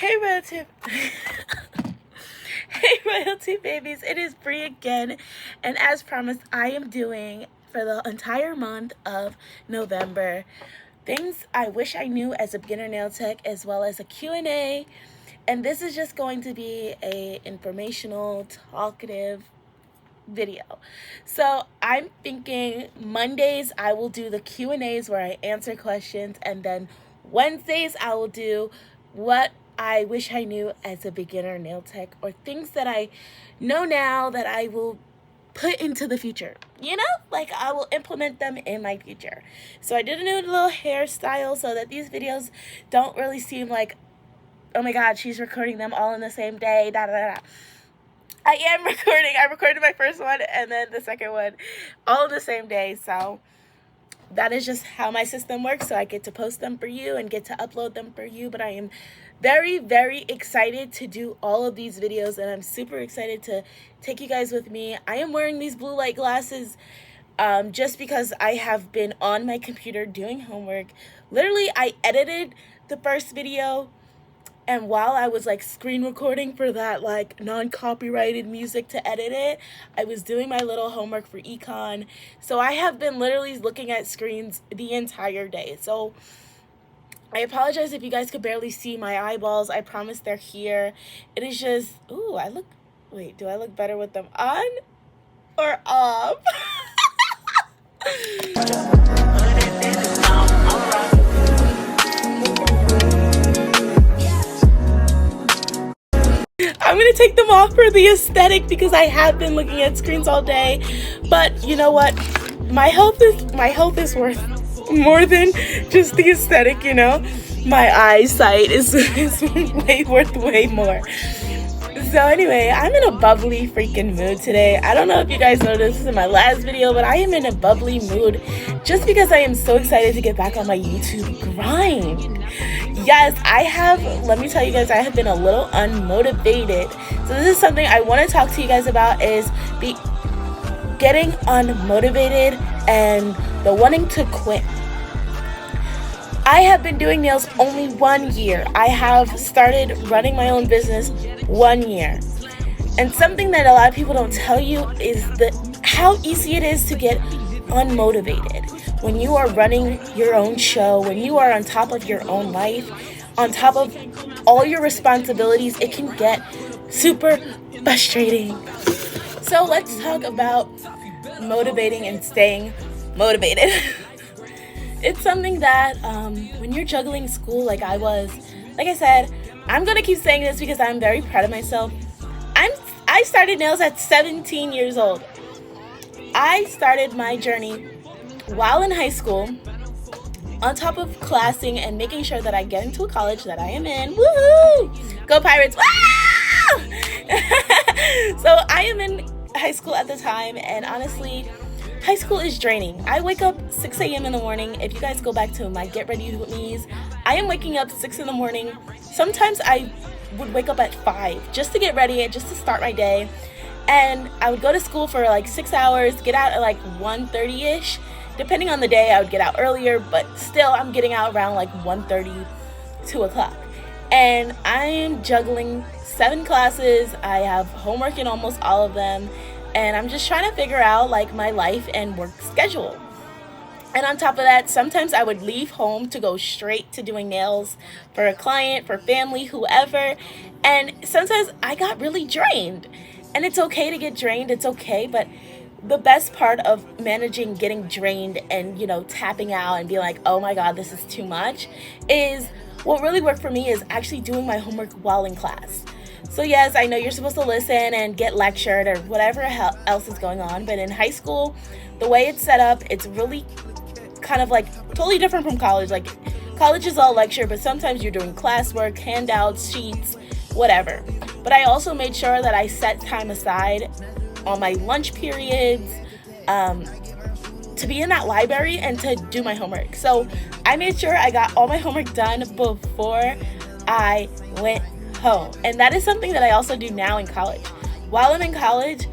Hey Royalty, hey Royalty babies, it is Bree again, and as promised, I am doing for the entire month of November things I wish I knew as a beginner nail tech, as well as a Q&A, and this is just going to be a informational, talkative video. So I'm thinking Mondays I will do the Q&As where I answer questions, and then Wednesdays I will do what I wish I knew as a beginner nail tech, or things that I know now that I will put into the future. Like I will implement them in my future. So I did a new little hairstyle so that these videos don't really seem like, oh my god, she's recording them all in the same day, da da da. I am recording. I recorded my first one and then the second one all in the same day. So that is just how my system works. So I get to post them for you and get to upload them for you. But I am very, very excited to do all of these videos, and I'm super excited to take you guys with me. I am wearing these blue light glasses just because I have been on my computer doing homework. Literally, I edited the first video, and while I was like screen recording for that like non-copyrighted music to edit it, I was doing my little homework for econ. So I have been literally looking at screens the entire day. So I apologize if you guys could barely see my eyeballs. I promise they're here. It is just, ooh, wait, do I look better with them on or off? I'm gonna take them off for the aesthetic because I have been looking at screens all day. But you know what? My health is worth more than just the aesthetic, My eyesight is worth way more. So anyway, I'm in a bubbly freaking mood today. I don't know if you guys noticed this in my last video, but I am in a bubbly mood just because I am so excited to get back on my YouTube grind. Yes, let me tell you guys, I have been a little unmotivated. So this is something I want to talk to you guys about, is getting unmotivated and the wanting to quit. I have been doing nails only 1 year. I have started running my own business 1 year. And something that a lot of people don't tell you is how easy it is to get unmotivated. When you are running your own show, when you are on top of your own life, on top of all your responsibilities, it can get super frustrating. So let's talk about motivating and staying motivated. It's something that when you're juggling school like I was, like I said, I'm going to keep saying this because I'm very proud of myself. I started nails at 17 years old. I started my journey while in high school, on top of classing and making sure that I get into a college that I am in. Woohoo! Go Pirates! Woo! So I am in high school at the time, and honestly, high school is draining. I wake up 6 a.m. in the morning. If you guys go back to my Get Ready With Me's, I am waking up 6 in the morning. Sometimes I would wake up at 5 just to get ready, just to start my day. And I would go to school for like 6 hours, get out at like 1:30-ish. Depending on the day, I would get out earlier, but still I'm getting out around like 1:30, 2 o'clock. And I am juggling 7 classes. I have homework in almost all of them. And I'm just trying to figure out like my life and work schedule. And on top of that, sometimes I would leave home to go straight to doing nails for a client, for family, whoever. And sometimes I got really drained. And it's okay to get drained, it's okay, but the best part of managing getting drained and, tapping out and being like, oh my God, this is too much, is what really worked for me is actually doing my homework while in class. So yes, I know you're supposed to listen and get lectured or whatever else is going on, but in high school, the way it's set up, it's really kind of like totally different from college. Like college is all lecture, but sometimes you're doing classwork, handouts, sheets, whatever. But I also made sure that I set time aside on my lunch periods to be in that library and to do my homework. So I made sure I got all my homework done before I went home. And that is something that I also do now in college. While I'm in college,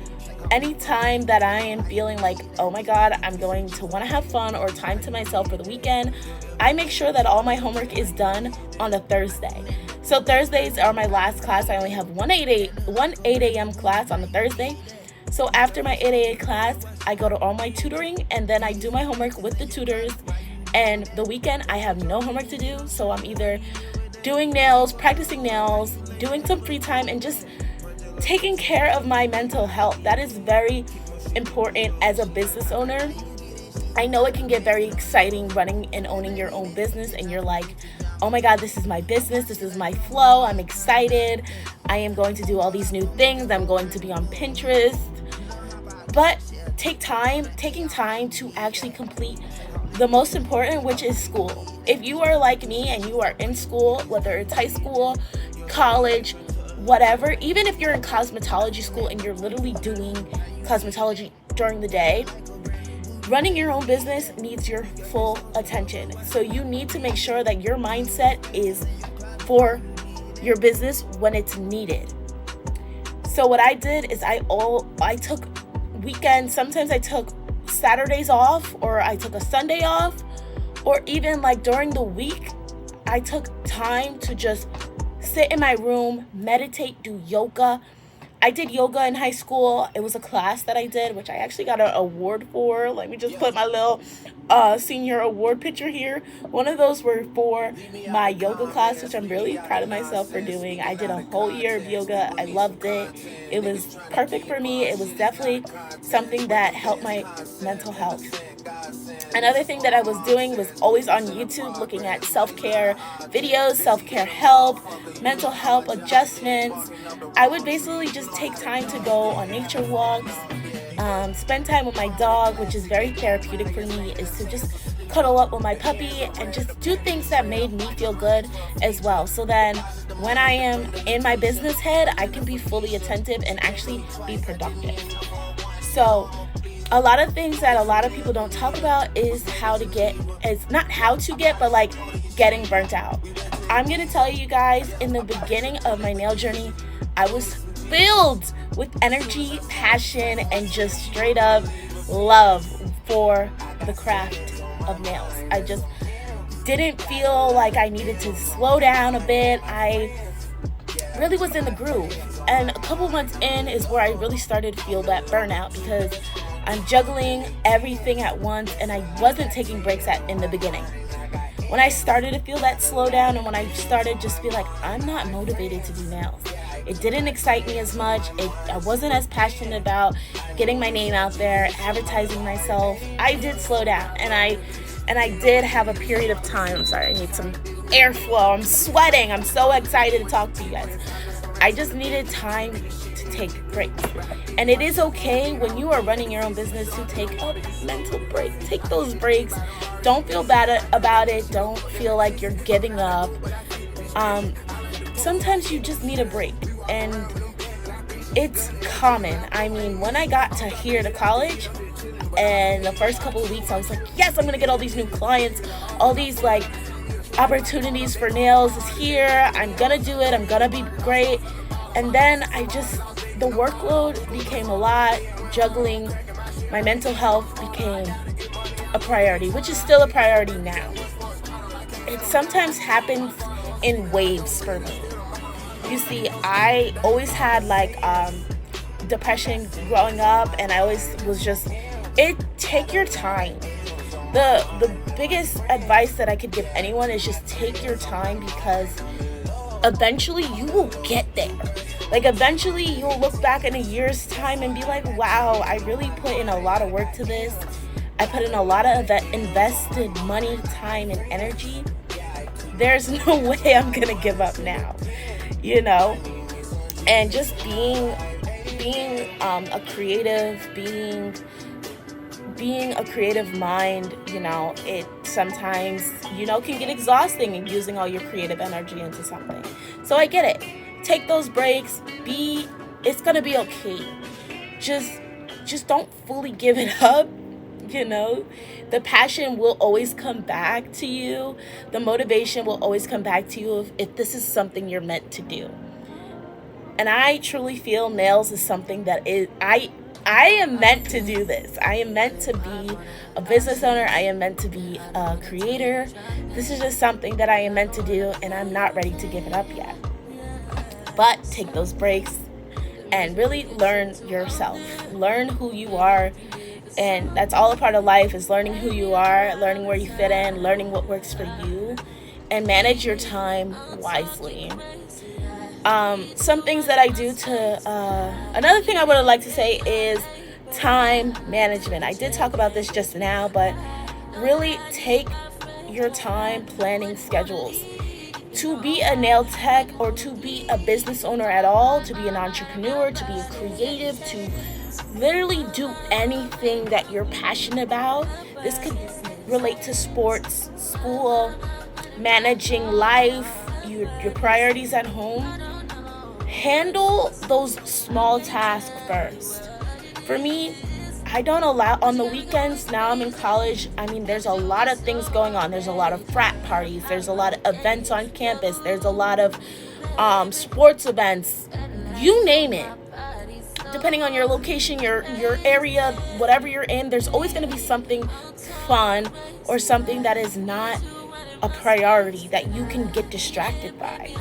anytime that I am feeling like, oh my God, I'm going to want to have fun or time to myself for the weekend, I make sure that all my homework is done on a Thursday. So Thursdays are my last class. I only have one 8 a.m. class on a Thursday. So after my 8 a.m. class, I go to all my tutoring, and then I do my homework with the tutors. And the weekend, I have no homework to do. So I'm either doing nails, practicing nails, doing some free time, and just taking care of my mental health. That is very important as a business owner. I know it can get very exciting running and owning your own business, and you're like, oh my God, this is my business, this is my flow, I'm excited, I am going to do all these new things, I'm going to be on Pinterest. But taking time to actually complete the most important, which is school. If you are like me and you are in school, whether it's high school, college, whatever, even if you're in cosmetology school and you're literally doing cosmetology during the day, running your own business needs your full attention. So you need to make sure that your mindset is for your business when it's needed. So what I did is I took weekends. Sometimes I took Saturdays off, or I took a Sunday off, or even like during the week, I took time to just sit in my room, meditate, do yoga. I did yoga in high school. It was a class that I did, which I actually got an award for. Let me just put my little senior award picture here. One of those were for my yoga class, which I'm really proud of myself for doing. I did a whole year of yoga. I loved it. It was perfect for me. It was definitely something that helped my mental health. Another thing that I was doing was always on YouTube looking at self-care videos, self-care help, mental health adjustments. I would basically just take time to go on nature walks, spend time with my dog, which is very therapeutic for me, is to just cuddle up with my puppy and just do things that made me feel good as well. So then when I am in my business head, I can be fully attentive and actually be productive. So a lot of things that a lot of people don't talk about is but like getting burnt out. I'm going to tell you guys, in the beginning of my nail journey, I was filled with energy, passion, and just straight up love for the craft of nails. I just didn't feel like I needed to slow down a bit. I really was in the groove. And a couple months in is where I really started to feel that burnout, because I'm juggling everything at once and I wasn't taking breaks in the beginning. When I started to feel that slowdown, and when I started just feel like I'm not motivated to do nails, it didn't excite me as much. I wasn't as passionate about getting my name out there, advertising myself. I did slow down, and I did have a period of time. I'm sorry, I need some airflow. I'm sweating. I'm so excited to talk to you guys. I just needed time to take breaks. And it is okay when you are running your own business to take a mental break. Take those breaks. Don't feel bad about it. Don't feel like you're giving up. Sometimes you just need a break. And it's common. I mean, when I got to college, and the first couple of weeks, I was like, yes, I'm going to get all these new clients, all these like opportunities for nails is here. I'm going to do it. I'm going to be great. And then the workload became a lot. Juggling my mental health became a priority, which is still a priority now. It sometimes happens in waves for me. You see, I always had like depression growing up, and I always was just, take your time. The biggest advice that I could give anyone is just take your time, because eventually you will get there. Like eventually you'll look back in a year's time and be like, wow, I really put in a lot of work to this. I put in a lot of invested money, time, and energy. There's no way I'm gonna give up now, you know? And just being a creative, being a creative mind, you know, it sometimes, you know, can get exhausting and using all your creative energy into something. So I get it. Take those breaks. It's gonna be okay. Just don't fully give it up. You know, the passion will always come back to you. The motivation will always come back to you if this is something you're meant to do. And I truly feel nails is something that is, I I am meant to do this. I am meant to be a business owner. I am meant to be a creator. This is just something that I am meant to do, and I'm not ready to give it up yet. But take those breaks and really learn yourself. Learn who you are. And that's all a part of life, is learning who you are, learning where you fit in, learning what works for you, and manage your time wisely. Some things that I do another thing I would like to say is time management. I did talk about this just now, but really take your time planning schedules. To be a nail tech, or to be a business owner at all, to be an entrepreneur, to be a creative, to literally do anything that you're passionate about. This could relate to sports, school, managing life, your priorities at home. Handle those small tasks first. For me, I don't allow on the weekends. Now I'm in college. I mean, there's a lot of things going on. There's a lot of frat parties. There's a lot of events on campus. There's a lot of sports events. You name it. Depending on your location, your area, whatever you're in, there's always going to be something fun or something that is not a priority that you can get distracted by.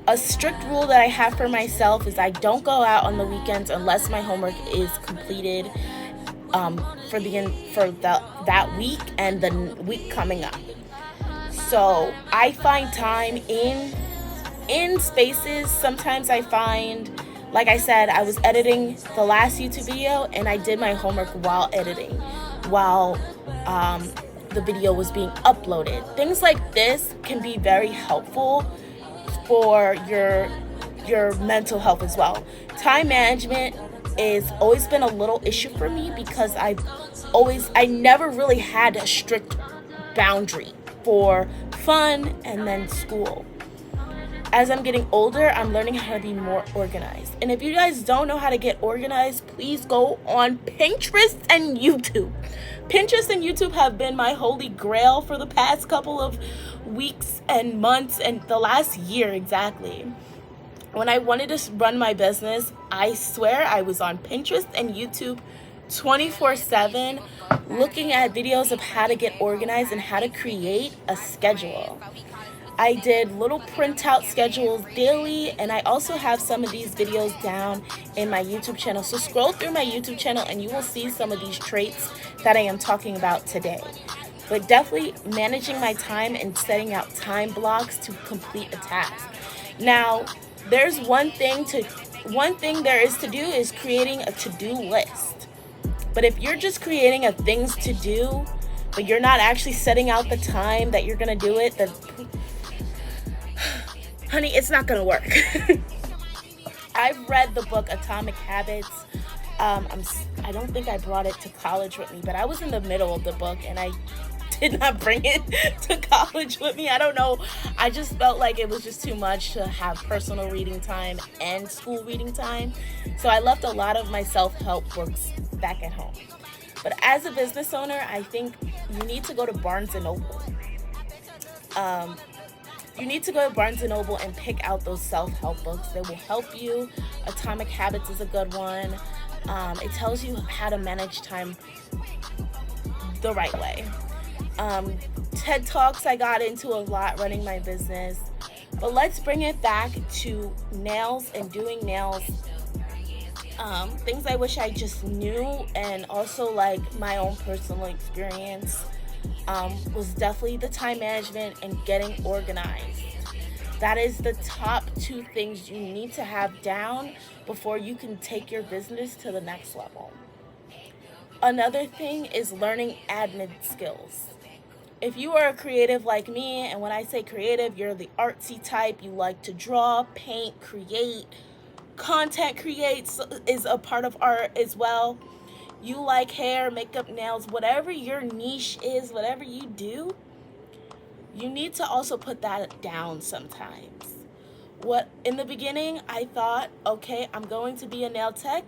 A strict rule that I have for myself is I don't go out on the weekends unless my homework is completed for that week and the week coming up. So I find time in spaces. Sometimes I find, like I said, I was editing the last YouTube video and I did my homework while editing, while the video was being uploaded. Things like this can be very helpful for your mental health as well. Time management has always been a little issue for me because I never really had a strict boundary for fun and then school. As I'm getting older, I'm learning how to be more organized. And if you guys don't know how to get organized, please go on Pinterest and YouTube. Pinterest and YouTube have been my holy grail for the past couple of weeks and months, and the last year exactly. When I wanted to run my business, I swear I was on Pinterest and YouTube 24/7 looking at videos of how to get organized and how to create a schedule. I did little printout schedules daily, and I also have some of these videos down in my YouTube channel. So scroll through my YouTube channel and you will see some of these traits that I am talking about today. But definitely managing my time and setting out time blocks to complete a task. Now, there's one thing there is to do is creating a to-do list. But if you're just creating a things to do, but you're not actually setting out the time that you're gonna do it, then honey, it's not gonna work. I've read the book Atomic Habits. I don't think I brought it to college with me, but I was in the middle of the book and I did not bring it to college with me. I don't know. I just felt like it was just too much to have personal reading time and school reading time. So I left a lot of my self-help books back at home. But as a business owner, I think you need to go to Barnes & Noble. You need to go to Barnes & Noble and pick out those self-help books. They will help you. Atomic Habits is a good one. It tells you how to manage time the right way. TED Talks I got into a lot running my business. But let's bring it back to nails and doing nails. Things I wish I just knew, and also like my own personal experience. Was definitely the time management and getting organized. That is the top two things you need to have down before you can take your business to the next level. Another thing is learning admin skills. If you are a creative like me, and when I say creative, you're the artsy type, you like to draw, paint, create, content creates is a part of art as well. You like hair, makeup, nails, whatever your niche is, whatever you do, you need to also put that down sometimes. In the beginning, I thought, okay, I'm going to be a nail tech.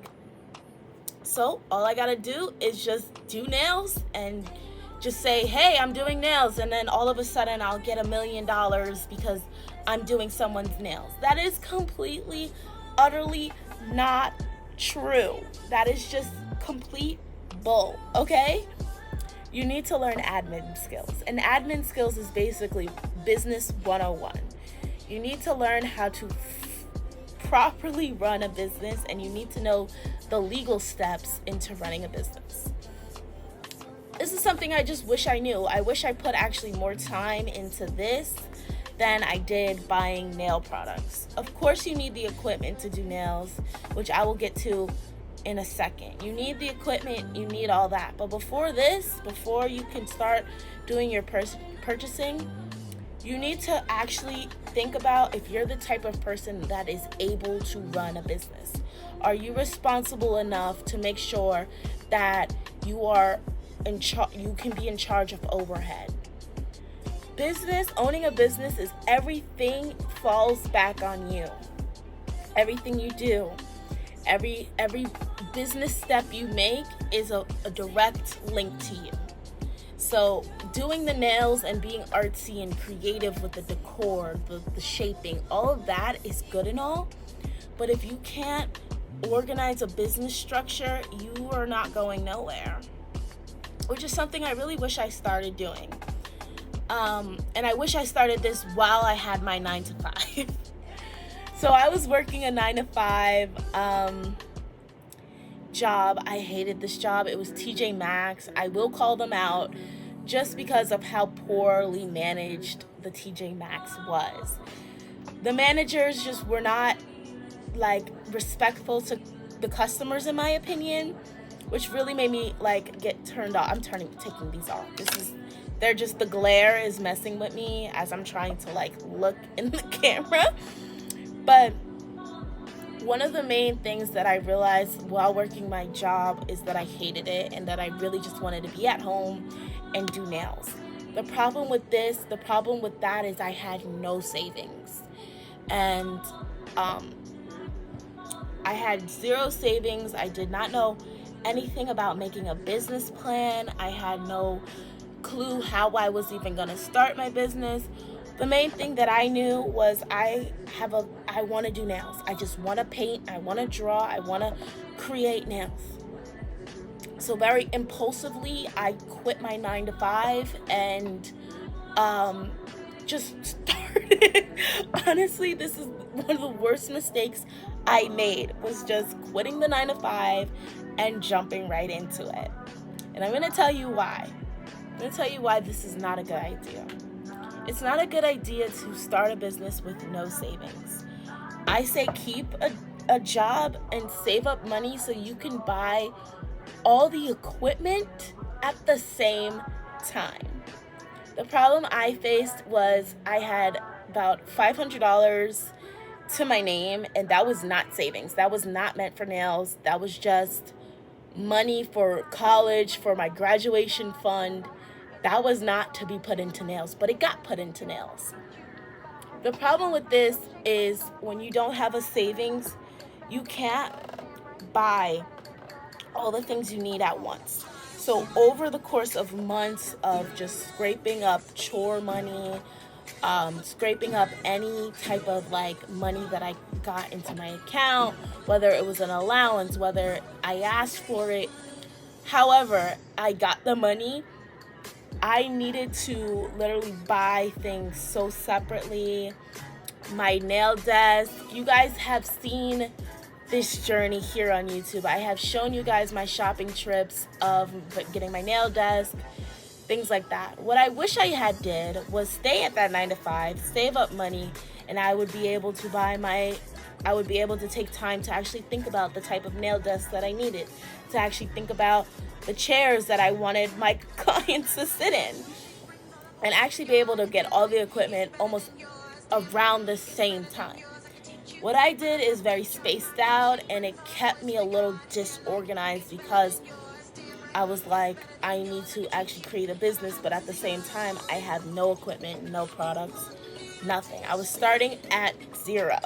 So all I gotta do is just do nails and just say, hey, I'm doing nails. And then all of a sudden I'll get $1 million because I'm doing someone's nails. That is completely, utterly not true. That is just complete bull, okay? You need to learn admin skills. And admin skills is basically business 101. You need to learn how to properly run a business, and you need to know the legal steps into running a business. This is something I just wish I knew. I wish I put actually more time into this than I did buying nail products. Of course, you need the equipment to do nails, which I will get to in a second. You need the equipment, you need all that. But before you can start doing your purchasing, you need to actually think about if you're the type of person that is able to run a business. Are you responsible enough to make sure that you are you can be in charge of overhead? Owning a business is everything falls back on you. Everything you do, every business step you make is a direct link to you. So doing the nails and being artsy and creative with the decor, the shaping, all of that is good and all. But if you can't organize a business structure, you are not going nowhere. Which is something I really wish I started doing. And I wish I started this while I had my 9 to 5. So I was working a 9 to 5 job. I hated this job. It was TJ Maxx. I will call them out just because of how poorly managed the TJ Maxx was. The managers just were not respectful to the customers, in my opinion, which really made me get turned off. I'm taking these off. The glare is messing with me as I'm trying to look in the camera. But one of the main things that I realized while working my job is that I hated it and that I really just wanted to be at home and do nails. The problem with that is I had no savings. And I had zero savings. I did not know anything about making a business plan. I had no clue how I was even going to start my business. The main thing that I knew was I want to do nails. I just want to paint, I want to draw, I want to create nails. So very impulsively, I quit my 9 to 5 and just started. Honestly, this is one of the worst mistakes I made, was just quitting the 9 to 5 and jumping right into it. And I'm going to tell you why. I'm going to tell you why this is not a good idea. It's not a good idea to start a business with no savings. I say keep a job and save up money so you can buy all the equipment at the same time. The problem I faced was I had about $500 to my name, and that was not savings. That was not meant for nails. That was just money for college, for my graduation fund. That was not to be put into nails, but it got put into nails. The problem with this is when you don't have a savings, you can't buy all the things you need at once. So over the course of months of just scraping up chore money, scraping up any type of money that I got into my account, whether it was an allowance, whether I asked for it, however I got the money, I needed to literally buy things so separately. My nail desk, you guys have seen this journey here on YouTube. I have shown you guys my shopping trips of getting my nail desk, things like that. What I wish I had did was stay at that 9 to 5, save up money, and I would be able to take time to actually think about the type of nail desk that I needed, to actually think about the chairs that I wanted my clients to sit in, and actually be able to get all the equipment almost around the same time. What I did is very spaced out, and it kept me a little disorganized because I was like, I need to actually create a business, but at the same time, I have no equipment, no products, nothing. I was starting at zero.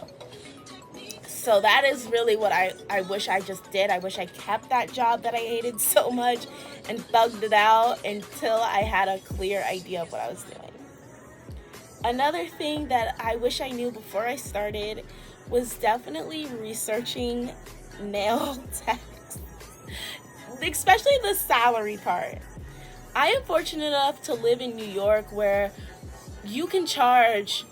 So that is really what I wish I just did. I wish I kept that job that I hated so much and thugged it out until I had a clear idea of what I was doing. Another thing that I wish I knew before I started was definitely researching nail techs, especially the salary part. I am fortunate enough to live in New York where you can charge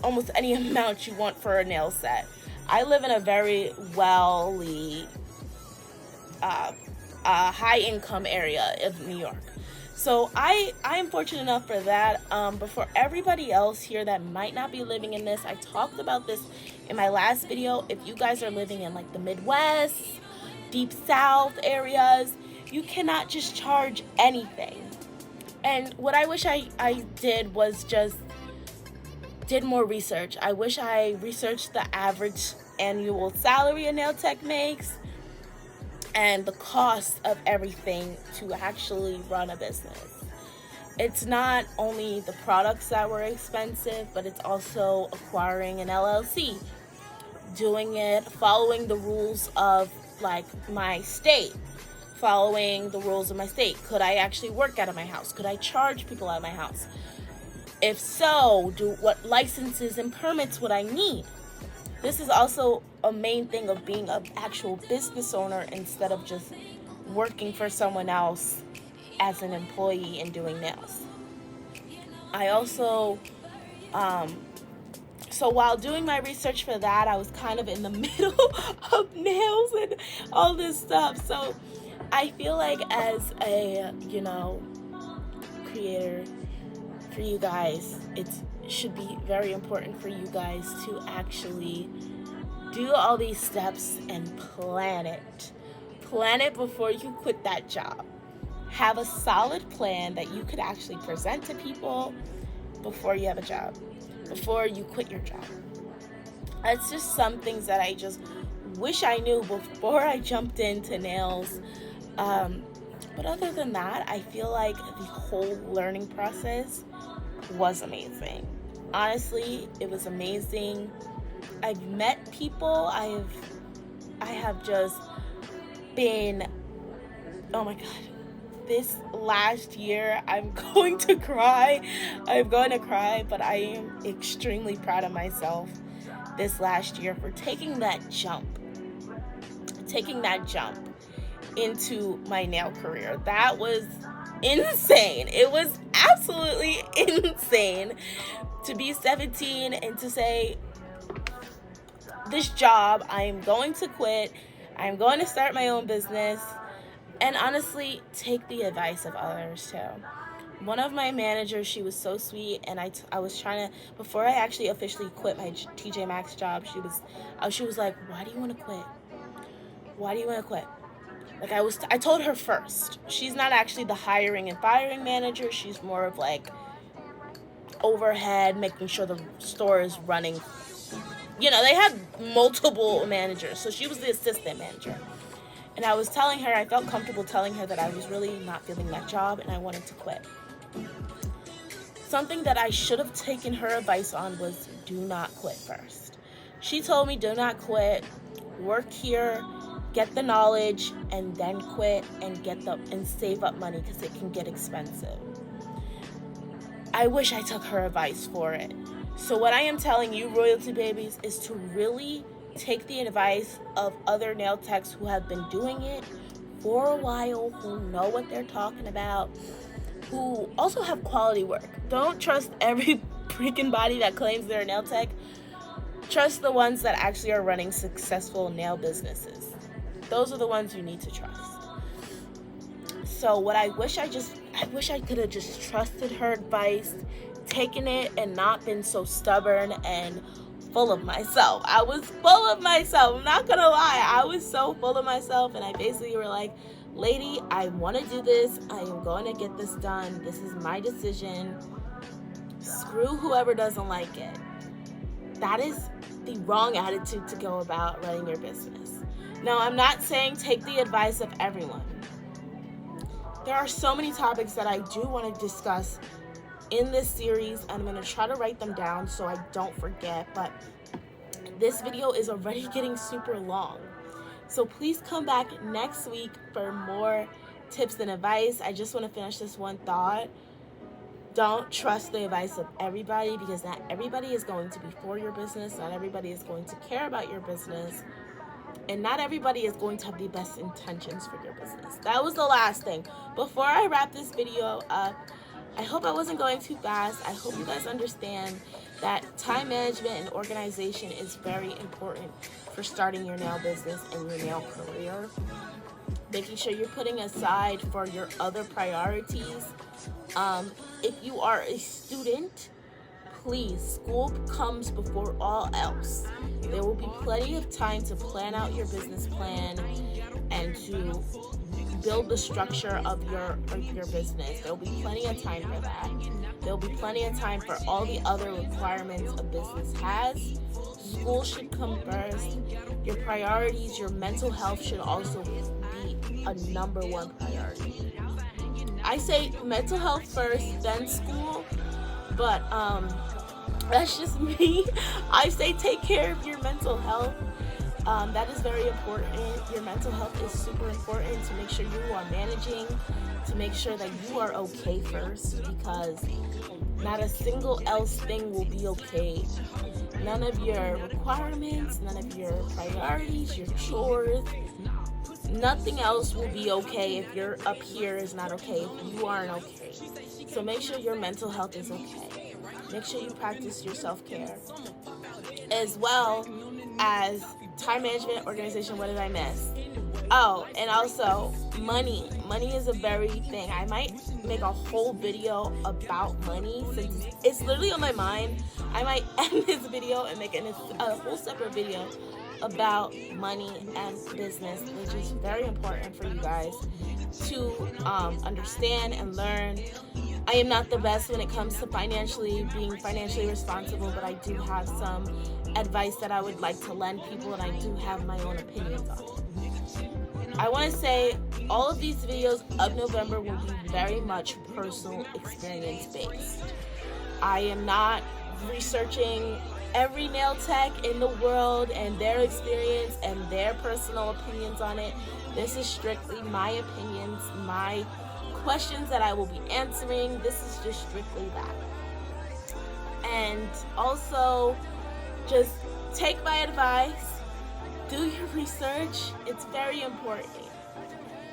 almost any amount you want for a nail set. I live in a very high income area of New York. So I am fortunate enough for that. But for everybody else here that might not be living in this, I talked about this in my last video. If you guys are living in like the Midwest, Deep South areas, you cannot just charge anything. And what I wish I did was just did more research. I wish I researched the average annual salary a nail tech makes and the cost of everything to actually run a business. It's not only the products that were expensive, but it's also acquiring an LLC, doing it, following the rules of like my state, following the rules of my state. Could I actually work out of my house? Could I charge people out of my house? If so, what licenses and permits would I need? This is also a main thing of being an actual business owner instead of just working for someone else as an employee and doing nails. I also, so while doing my research for that, I was kind of in the middle of nails and all this stuff. So I feel like as a, creator, for you guys, it should be very important for you guys to actually do all these steps and plan it. Plan it before you quit that job. Have a solid plan that you could actually present to people before you have a job, before you quit your job. It's just some things that I just wish I knew before I jumped into nails. But other than that, I feel like the whole learning process was amazing. Honestly, it was amazing. I've met people. I have just been, oh my God, this last year, I'm going to cry, but I am extremely proud of myself this last year for taking that jump into my nail career. That was insane. It was absolutely insane to be 17 and to say, this job, I am going to quit. I am going to start my own business. And honestly, take the advice of others too. One of my managers, she was so sweet, and I was trying to, before I actually officially quit my TJ Maxx job, she was like, why do you want to quit? Why do you want to quit? Like I told her first. She's not actually the hiring and firing manager. She's more of like overhead, making sure the store is running. They had multiple managers, so she was the assistant manager. And I was telling her, I felt comfortable telling her that I was really not feeling that job and I wanted to quit. Something that I should have taken her advice on was do not quit first. She told me do not quit, work here, get the knowledge, and then quit and save up money because it can get expensive. I wish I took her advice for it. So what I am telling you, royalty babies, is to really take the advice of other nail techs who have been doing it for a while, who know what they're talking about, who also have quality work. Don't trust every freaking body that claims they're a nail tech. Trust the ones that actually are running successful nail businesses. Those are the ones you need to trust. So what I wish I could have just trusted her advice, taken it, and not been so stubborn and full of myself. I was full of myself. I'm not gonna lie. I was so full of myself, and I basically were like, lady, I want to do this. I am going to get this done. This is my decision. Screw whoever doesn't like it. That is the wrong attitude to go about running your business. Now, I'm not saying take the advice of everyone. There are so many topics that I do want to discuss in this series. I'm going to try to write them down so I don't forget, but this video is already getting super long. So please come back next week for more tips and advice. I just want to finish this one thought. Don't trust the advice of everybody, because not everybody is going to be for your business. Not everybody is going to care about your business. And not everybody is going to have the best intentions for your business. That was the last thing. Before I wrap this video up, I hope I wasn't going too fast. I hope you guys understand that time management and organization is very important for starting your nail business and your nail career. Making sure you're putting aside for your other priorities. If you are a student, please, school comes before all else. There will be plenty of time to plan out your business plan and to build the structure of your business. There will be plenty of time for that. There will be plenty of time for all the other requirements a business has. School should come first. Your priorities, your mental health should also be a number one priority. I say mental health first, then school, but that's just me. I say take care of your mental health. That is very important. Your mental health is super important to make sure you are managing, to make sure that you are okay first, because not a single else thing will be okay. None of your requirements, none of your priorities, your chores, nothing else will be okay if your up here is not okay, if you aren't okay. So make sure your mental health is okay. Make sure you practice your self-care, as well as time management, organization. What did I miss? Oh, and also money. Money is a very thing. I might make a whole video about money since it's literally on my mind. I might end this video and make a whole separate video about money and business, which is very important for you guys to understand and learn. I am not the best when it comes to being financially responsible, but I do have some advice that I would like to lend people, and I do have my own opinions on it. I want to say all of these videos of November will be very much personal experience based. I am not researching every nail tech in the world and their experience and their personal opinions on it. This is strictly my opinions, my questions that I will be answering. This is just strictly that. And also, just take my advice, do your research. It's very important.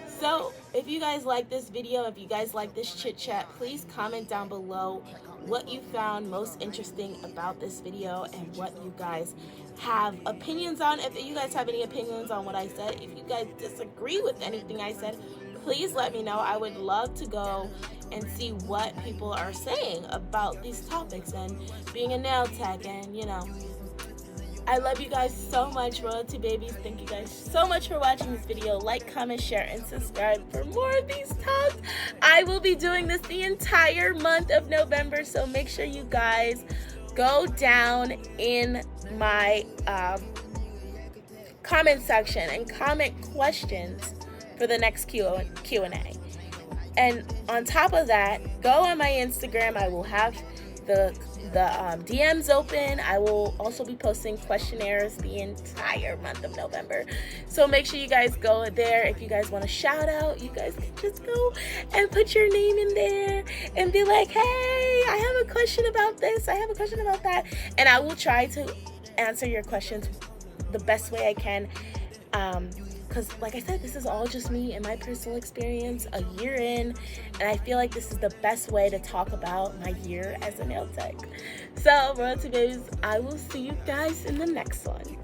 So if you guys like this video, if you guys like this chit chat, please comment down below what you found most interesting about this video and what you guys have opinions on. If you guys have any opinions on what I said, if you guys disagree with anything I said, please let me know. I would love to go and see what people are saying about these topics and being a nail tech, and I love you guys so much, Royalty Babies. Thank you guys so much for watching this video. Like, comment, share, and subscribe for more of these talks. I will be doing this the entire month of November, so make sure you guys go down in my comment section and comment questions for the next Q&A. And on top of that, go on my Instagram. I will have the DMs open. I will also be posting questionnaires the entire month of November. So make sure you guys go there. If you guys want a shout out, you guys can just go and put your name in there and be like, hey, I have a question about this. I have a question about that. And I will try to answer your questions the best way I can. Because like I said, this is all just me and my personal experience a year in, and I feel like this is the best way to talk about my year as a nail tech. So, Royalty Babies, I will see you guys in the next one.